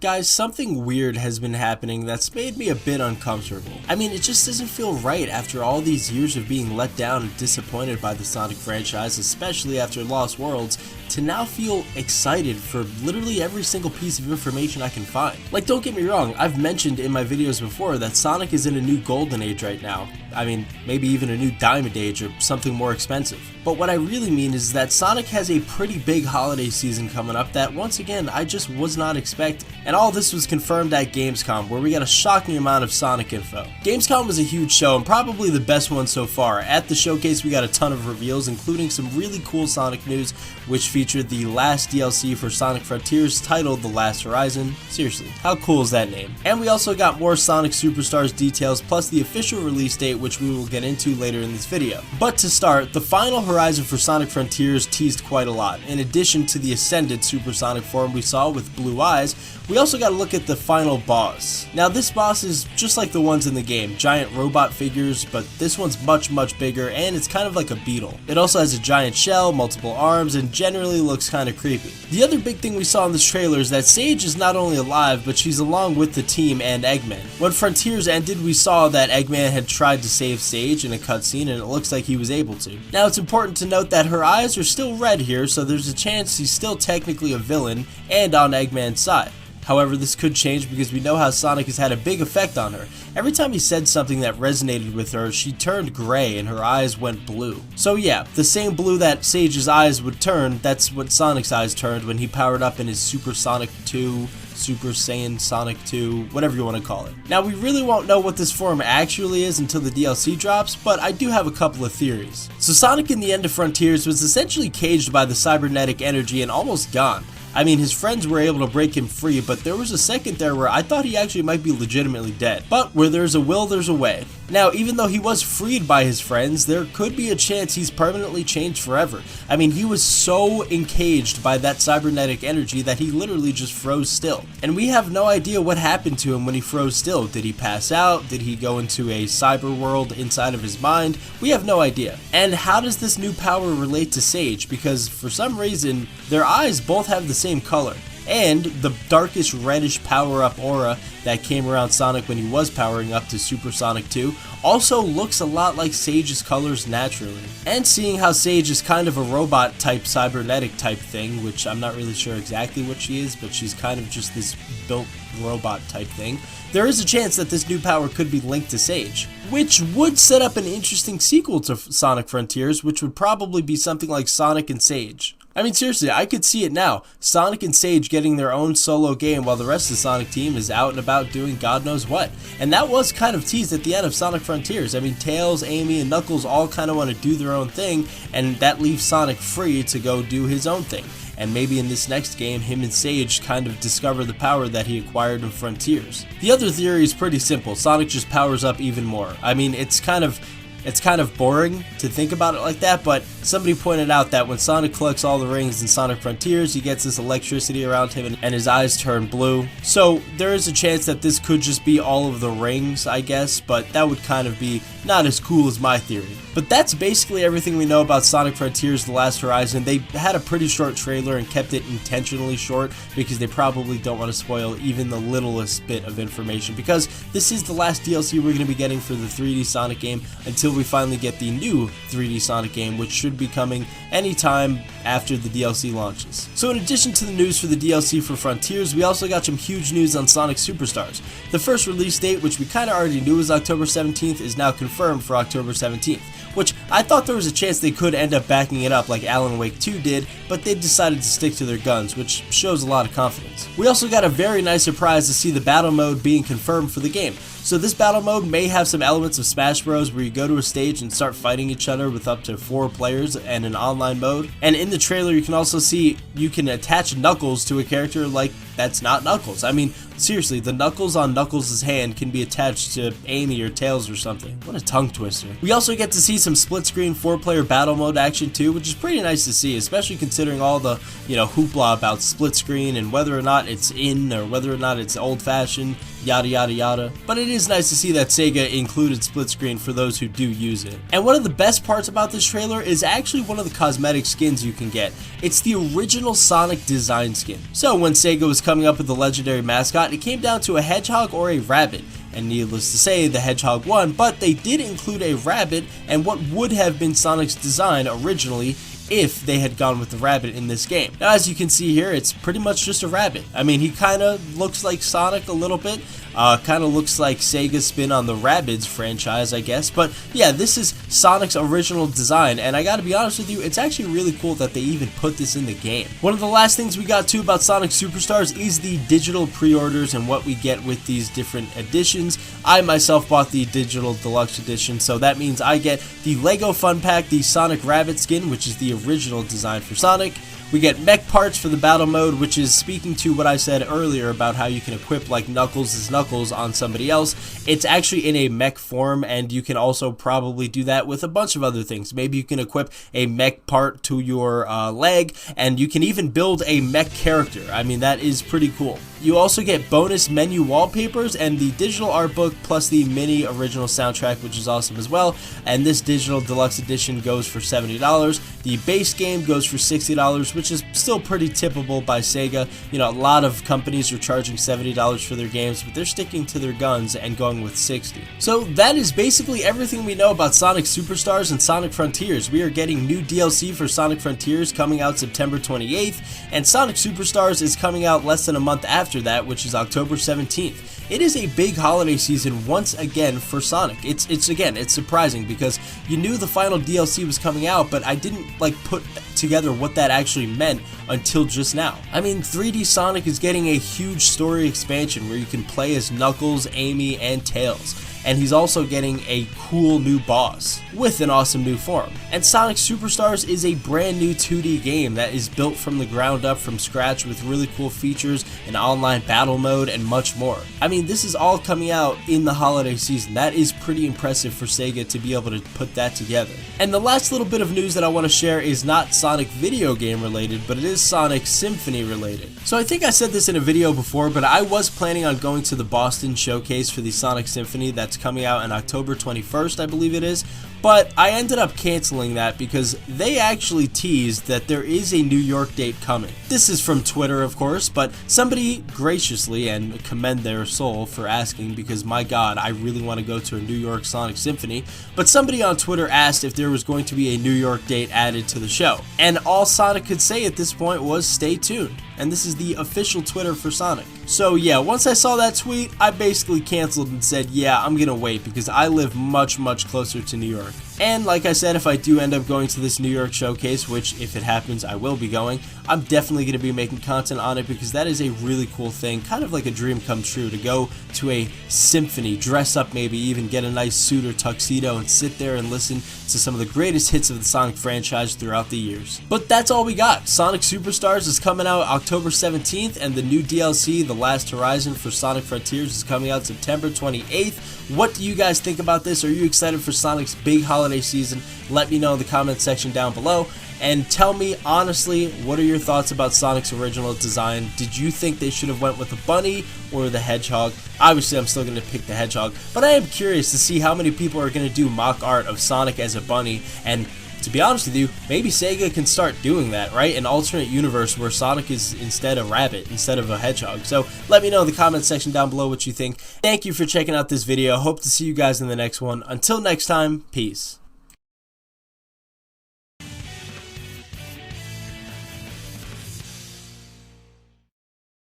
Guys, something weird has been happening that's made me a bit uncomfortable. I mean, it just doesn't feel right after all these years of being let down and disappointed by the Sonic franchise, especially after Lost Worlds, to now feel excited for literally every single piece of information I can find. Like, don't get me wrong, I've mentioned in my videos before that Sonic is in a new golden age right now. I mean, maybe even a new diamond age or something more expensive. But what I really mean is that Sonic has a pretty big holiday season coming up that, once again, I just was not expecting. And all this was confirmed at Gamescom, where we got a shocking amount of Sonic info. Gamescom was a huge show and probably the best one so far. At the showcase, we got a ton of reveals, including some really cool Sonic news, which featured the last DLC for Sonic Frontiers titled The Last Horizon. Seriously, how cool is that name? And we also got more Sonic Superstars details, plus the official release date, which we will get into later in this video. But to start, the final horizon for Sonic Frontiers teased quite a lot. In addition to the Ascended Supersonic form we saw with blue eyes, we also got to look at the final boss. Now, this boss is just like the ones in the game, giant robot figures, but this one's much bigger, and it's kind of like a beetle. It also has a giant shell, multiple arms, and generally looks kind of creepy. The other big thing we saw in this trailer is that Sage is not only alive, but she's along with the team and Eggman. When Frontiers ended, we saw that Eggman had tried to save Sage in a cutscene, and it looks like he was able to. Now, it's important to note that her eyes are still red here, so there's a chance she's still technically a villain and on Eggman's side. However, this could change because we know how Sonic has had a big effect on her. Every time he said something that resonated with her, she turned gray and her eyes went blue. So yeah, the same blue that Sage's eyes would turn, that's what Sonic's eyes turned when he powered up in his Super Sonic 2, Super Saiyan Sonic 2, whatever you want to call it. Now, we really won't know what this form actually is until the DLC drops, but I do have a couple of theories. So Sonic in the end of Frontiers was essentially caged by the cybernetic energy and almost gone. I mean, his friends were able to break him free, but there was a second there where I thought he actually might be legitimately dead. But where there's a will, there's a way. Now, even though he was freed by his friends, there could be a chance he's permanently changed forever. I mean, he was so encaged by that cybernetic energy that he literally just froze still. And we have no idea what happened to him when he froze still. Did he pass out? Did he go into a cyber world inside of his mind? We have no idea. And how does this new power relate to Sage? Because for some reason, their eyes both have the same color. And the darkish reddish power-up aura that came around Sonic when he was powering up to Super Sonic 2 also looks a lot like Sage's colors naturally. And seeing how Sage is kind of a robot type, cybernetic type thing, which I'm not really sure exactly what she is, but she's kind of just this built robot type thing, there is a chance that this new power could be linked to Sage, which would set up an interesting sequel to Sonic Frontiers, which would probably be something like Sonic and Sage. I mean, seriously, I could see it now. Sonic and Sage getting their own solo game while the rest of the Sonic team is out and about doing God knows what. And that was kind of teased at the end of Sonic Frontiers. I mean, Tails, Amy, and Knuckles all kind of want to do their own thing, and that leaves Sonic free to go do his own thing. And maybe in this next game, him and Sage kind of discover the power that he acquired in Frontiers. The other theory is pretty simple. Sonic just powers up even more. I mean, it's kind of boring to think about it like that, but somebody pointed out that when Sonic collects all the rings in Sonic Frontiers, he gets this electricity around him and his eyes turn blue. So there is a chance that this could just be all of the rings, I guess, but that would kind of be not as cool as my theory. But that's basically everything we know about Sonic Frontiers The Last Horizon. They had a pretty short trailer and kept it intentionally short because they probably don't want to spoil even the littlest bit of information, because this is the last DLC we're going to be getting for the 3D Sonic game until we finally get the new 3D Sonic game, which should be coming anytime after the DLC launches. So in addition to the news for the DLC for Frontiers, we also got some huge news on Sonic Superstars. The first release date, which we kind of already knew was October 17th, is now confirmed for October 17th. Which I thought there was a chance they could end up backing it up like Alan Wake 2 did, but they decided to stick to their guns, which shows a lot of confidence. We also got a very nice surprise to see the battle mode being confirmed for the game. So this battle mode may have some elements of Smash Bros where you go to a stage and start fighting each other with up to 4 players and an online mode. And in the trailer you can also see you can attach Knuckles to a character like that's not Knuckles. I mean, seriously, the Knuckles on Knuckles' hand can be attached to Amy or Tails or something. What a tongue twister. We also get to see some split screen 4-player battle mode action too, which is pretty nice to see, especially considering all the, hoopla about split screen and whether or not it's in or whether or not it's old fashioned. yada yada yada. But it is nice to see that Sega included split screen for those who do use it. And one of the best parts about this trailer is actually one of the cosmetic skins you can get. It's the original Sonic design skin. So when Sega was coming up with the legendary mascot, it came down to a hedgehog or a rabbit. And needless to say, the hedgehog won, but they did include a rabbit and what would have been Sonic's design originally if they had gone with the rabbit in this game. Now, as you can see here, it's pretty much just a rabbit. I mean, he kind of looks like Sonic a little bit. Kind of looks like Sega's spin on the Rabbids franchise, I guess. But yeah, this is Sonic's original design, and I gotta be honest with you, it's actually really cool that they even put this in the game. One of the last things we got to about Sonic Superstars is the digital pre-orders and what we get with these different editions. I myself bought the digital deluxe edition, so that means I get the Lego Fun Pack, the Sonic Rabbit skin, which is the original design for Sonic. We get mech parts for the battle mode, which is speaking to what I said earlier about how you can equip like Knuckles as Knuckles on somebody else. It's actually in a mech form, and you can also probably do that with a bunch of other things. Maybe you can equip a mech part to your leg, and you can even build a mech character. I mean, that is pretty cool. You also get bonus menu wallpapers and the digital art book plus the mini original soundtrack, which is awesome as well. And this digital deluxe edition goes for $70. The base game goes for $60, which is still pretty tippable by Sega. You know, a lot of companies are charging $70 for their games, but they're sticking to their guns and going with $60. So that is basically everything we know about Sonic Superstars and Sonic Frontiers. We are getting new DLC for Sonic Frontiers coming out September 28th, and Sonic Superstars is coming out less than a month after that, which is October 17th. It is a big holiday season once again for Sonic. It's surprising because you knew the final DLC was coming out, but I didn't put together what that actually meant until just now. I mean, 3D Sonic is getting a huge story expansion where you can play as Knuckles, Amy, and Tails. And he's also getting a cool new boss with an awesome new form. And Sonic Superstars is a brand new 2D game that is built from the ground up from scratch with really cool features, an online battle mode, and much more. I mean, this is all coming out in the holiday season. That is pretty impressive for Sega to be able to put that together. And the last little bit of news that I want to share is not Sonic video game related, but it is Sonic Symphony related. So I think I said this in a video before, but I was planning on going to the Boston showcase for the Sonic Symphony that's coming out on October 21st, I believe it is. But I ended up canceling that because they actually teased that there is a New York date coming. This is from Twitter, of course, but somebody graciously, and commend their soul for asking, because my god, I really want to go to a New York Sonic Symphony, but somebody on Twitter asked if there was going to be a New York date added to the show. And all Sonic could say at this point was stay tuned. And this is the official Twitter for Sonic. So yeah, once I saw that tweet, I basically canceled and said, yeah, I'm gonna wait because I live much, much closer to New York. And like I said, if I do end up going to this New York showcase, which if it happens, I will be going, I'm definitely going to be making content on it because that is a really cool thing, kind of like a dream come true to go to a symphony, dress up maybe, even get a nice suit or tuxedo and sit there and listen to some of the greatest hits of the Sonic franchise throughout the years. But that's all we got. Sonic Superstars is coming out October 17th, and the new DLC, The Last Horizon for Sonic Frontiers, is coming out September 28th. What do you guys think about this? Are you excited for Sonic's big holiday season? Let me know in the comment section down below. And tell me, honestly, what are your thoughts about Sonic's original design? Did you think they should have went with the bunny or the hedgehog? Obviously, I'm still going to pick the hedgehog, but I am curious to see how many people are going to do mock art of Sonic as a bunny. And to be honest with you, maybe Sega can start doing that, right? An alternate universe where Sonic is instead a rabbit, instead of a hedgehog. So let me know in the comment section down below what you think. Thank you for checking out this video. Hope to see you guys in the next one. Until next time, peace.